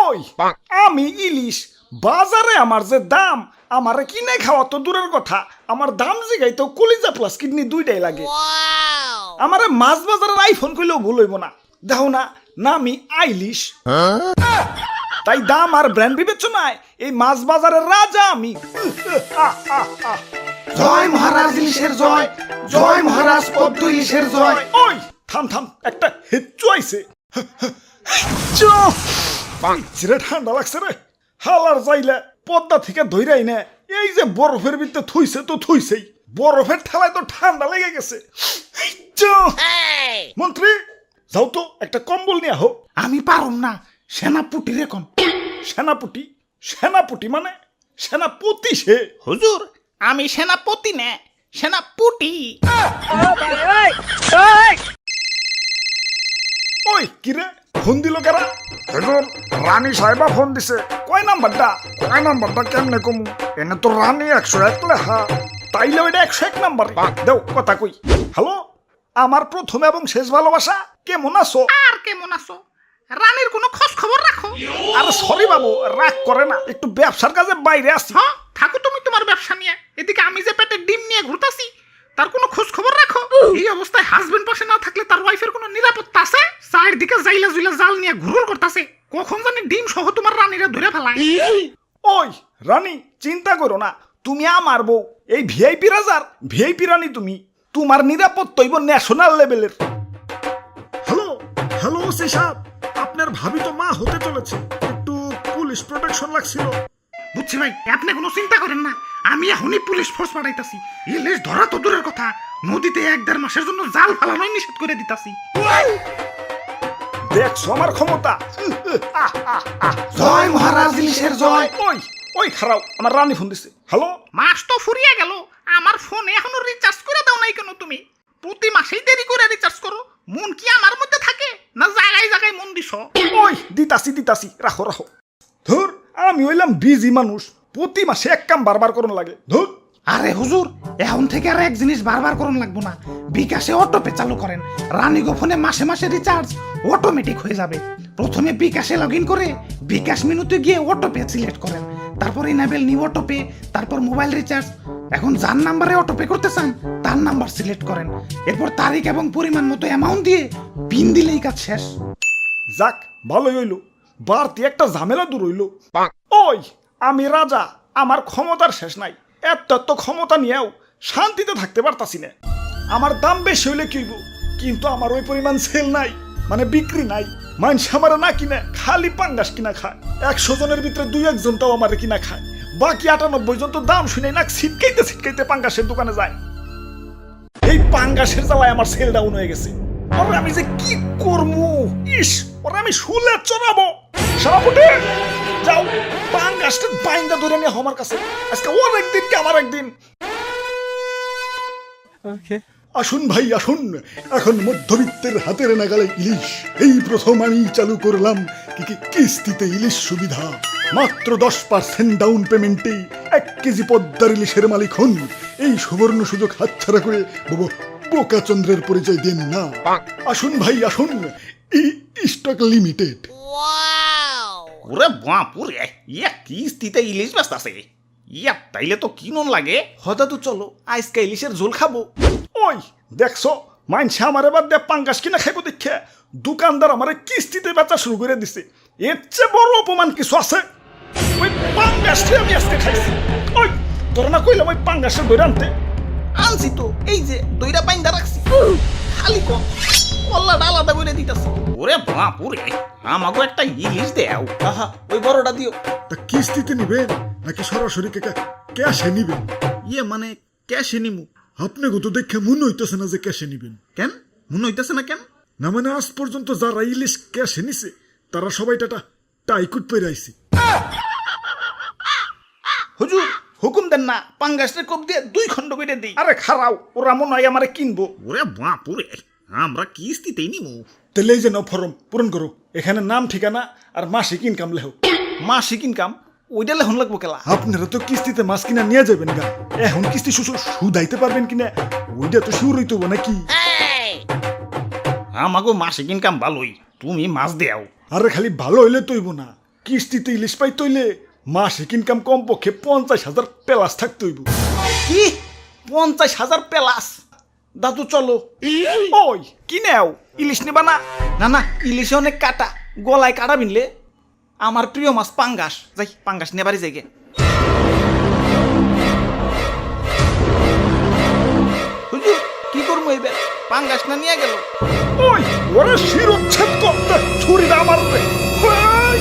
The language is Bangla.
ওই আমি ইলিশ বাজারে আমার যে দাম আমার কিনে খাওয়া তো দূরের কথা আমার দাম জিগাই তো কলিজা প্লাস কিডনি দুইটাই লাগে আমার মাছ বাজারের আইফোন কইলেও ভুল হইব না দেখো না নামি আইলিশ তাই দাম আর ব্র্যান্ড বিবেচনায় এই মাছ বাজারের রাজা আমি জয় মহারাজ ইলিশের জয়, জয় মহারাজ পদ্ম ইলিশের জয়। ওই থাম থাম একটা হেচ্চু আইছে চিরে ঠান্ডা লাগছে রে হালার যাইলে পদ্মা থেকে ধইরাই না এই যে বরফের ভিতরে থুইছে তো থুইছেই বরফের ঠেলায় তো ঠান্ডা লেগে গেছে মন্ত্রী যাও তো একটা কম্বল নিয়ে আহো আমি পারুম না, সেনাপুটি রে কোন। সেনাপতি সেনাপতি মানে সেনাপতি সে হুজুর আমি সেনাপতি না, সেনাপুটি। ওই কিরে ফোন দিল কারা হুজুর রানী সাহেবা ফোন দিছে কয় নাম্বারটা কেমনে কমু এনে তো রানী 101 লেখা তাইলে ওইটা 101 নাম্বার দেও কথা কই হ্যালো আমার প্রথম এবং শেষ ভালোবাসা কেমন আছো আর কেমন আছো? রানীর কোনো খোঁজ খবর রাখো? আরে সরি বাবু রাগ করে না একটু ব্যবসার কাজে বাইরে আসি হ্যাঁ থাকো তুমি তোমার ব্যবসা নিয়ে, এদিকে আমি যে পেটে ডিম নিয়ে ঘুরতাছি তার কোনো খোঁজ খবর রাখো? এই অবস্থায় হাজবেন্ড পাশে না থাকলে তার ওয়াইফের কোনো নিরাপত্তা আছে? চারদিকে জাইলা জুইলা জাল নিয়ে ঘুরঘুর করতেছে, কখন জানি ডিম সহ তোমার রানীরা ধরে ফেলায়। ওই রানী চিন্তা করো না তুমি আমার বউ এই ভিআইপি রাজার ভিআইপি রানী তুমি তোমার নিরাপত্তা হইব ন্যাশনাল লেভেলের হ্যালো হ্যালো ওসি সাহেব আপনার ভাবি তো মা হতে চলেছে একটু পুলিশ প্রোটেকশন লাগছিল বুঝছি ভাই, আপনি কোনো চিন্তা করেন না, আমি এখনই পুলিশ ফোর্স পাঠাইতাছি। ইলিশ ধরা তো দূরের কথা, নদীতে 1-1.5 মাসের জন্য জাল ফালানোই নিষেধ করে দিতাছি। দেখছো আমার ক্ষমতা জয় মহারাজ ইলিশের জয়। ওই ওই খারাপ আমার রানী ফোন দিছে হ্যালো মাস তো ফুরিয়ে গেল, আমার ফোনে এখনো রিচার্জ করে দাও নাই কেন তুমি? প্রতি মাসেই দেরি করে রিচার্জ করো, মন কি আমার মধ্যে থাকে না জায়গায় জায়গায় মন দিছো? ওই দিতাছি রাখো ধুর আমি হইলাম বিজি মানুষ প্রতি মাসে এক কাম বারবার করুন লাগে ধুর আরে হুজুর এখন থেকে আর এক জিনিস বারবার করুন লাগবো না, বিকাশে অটোপে চালু করেন। রানীগো ফোনে মাসে মাসে রিচার্জ অটোমেটিক হয়ে যাবে। প্রথমে বিকাশে লগ ইন করে বিকাশ মেনুতে গিয়ে অটোপে সিলেক্ট করেন, তারপর ইনেবল নিউ অটোপে, তারপর মোবাইল রিচার্জ। এখন যার নাম্বারে অটোপে করতে চান তার নাম্বার সিলেক্ট করেন, এরপর তারিখ এবং পরিমাণ মতো অ্যামাউন্ট দিয়ে পিন দিলেই কাজ শেষ। যাক ভালোই হইল বাড়তি একটা ঝামেলা দূর হইল ওই আমি রাজা আমার ক্ষমতার শেষ নাই এত ক্ষমতা নিয়েও শান্তিতে থাকতে পারতাছি না আমার দাম বেশি হইলে কি হইব কিন্তু আমার ওই পরিমাণ সেল নাই মানে বিক্রি নাই মানুষ আমার না কিনে খালি পাঙ্গাস কিনা খায় 100 জনের ভিতরে 2-1 জন তাও আমার কিনা খায় বাকি 98 জন তো দাম শুনে না ছিটকাইতে পাঙ্গাসের দোকানে যায় এই পাঙ্গাসের জ্বালায় আমার সেল ডাউন হয়ে গেছে ওরে আমি যে কি করবো ইস ওরে আমি শুলে চড়াবো সারাপুটে যাও পাঙ্গাসটা বাইন্দা ধরে নিয়ে আমার কাছে আজকে ওর একদিন কি আমার একদিন আসুন ভাই আসুন এখন মধ্যবিত্তের হাতের নাগালে ইলিশ এই প্রথম আমি চালু করলাম কিস্তিতে ইলিশ সুবিধা মাত্র 10% ডাউন পেমেন্টে 1 কেজি পদ্মার ইলিশের মালিক হন এই সুবর্ণ সুযোগ হাতছাড়া করে বোকাচন্দ্রের পরিচয় দেন না আসুন ভাই আসুন স্টক লিমিটেড ওরে বাপুরে ইয়া কিস্তিতে ইলিশ বেচতাছে, ইয়া তাইলে তো কিনন লাগে। হঠাৎ তো চলো আজকে ইলিশের ঝোল খাবো ওই দেখছো মাইনছে আমার এবার দিয়ে পাঙ্গাস কিনা খাইবো দেখে দোকানদার আমার কিস্তিতে বেচা শুরু করে দিছে এর চেয়ে বড় অপমান কিছু আছে ওই পাঙ্গাসটি আমি আজকে খাইছি ওই তোর না কইলাম ওই পাঙ্গাসের দইরা আনছি তো এই যে দইরা বাইন্দা রাখছি, খালি কম কল্লাটা আলাদা করে দিতাছি। ওরে বাপুরে আমাকে একটা ইলিশ দেও, আহা ওই বড়টা দিও। তা কিস্তিতে নিবেন নাকি সরাসরি ক্যাশে নিবেন? ইয়ে মানে ক্যাশে নিমু। আপনি তো দেখে মনে হইতেছে না যে ক্যাশে নিবেন। কেন মনে হইতেছে না কেন? না মানে আজ পর্যন্ত যারা ইলিশ ক্যাশে নিছে তারা সবাই টাইকুট পেরে আইছে। হুজুর হুকুম দেন না পাঙ্গাসের কোপ দিয়ে 2 খণ্ড করে দেই। আরে খারাও ওরা মনে হয় আমারে কিনবো। ওরে বাপুরে আমরা কিস্তিতেই নিমু। তাহলে এই যে নাও ফর্ম পূরণ করো, এখানে নাম ঠিকানা আর মাসিক ইনকাম লেখো। মাসিক ইনকাম ওইটা লেখন লাগবো কেলা? আপনারা তো কিস্তিতে মাছ কিনা নিয়ে যাবেন গা, এখন কিস্তি সুদাইতে পারবেন কিনা ওইটা তো শুরু হইতো নাকি? আমাকে মাসিক ইনকাম ভালোই, তুমি মাছ দেও। আরে খালি ভালো হইলে তৈব না, কিস্তিতে ইলিশ পাই তৈলে মাসিক ইনকাম কমপক্ষে 50,000 প্লাস থাকতে হইব। কি 50,000 প্লাস? দাদু চলো। ওই কি নেও, ইলিশ নেবা না? না না, ইলিশে অনেক কাটা, গলায় কাটা বিনলে। আমার প্রিয় মাছ পাঙ্গাস, যাই পাঙ্গাস নেবারই যাই গে। হুজুর কি করবো এবার, পাঙ্গাস না নিয়ে গেল। ওই ওরে শিরোচ্ছেদ করতে ছুরি না মারবে। ওই!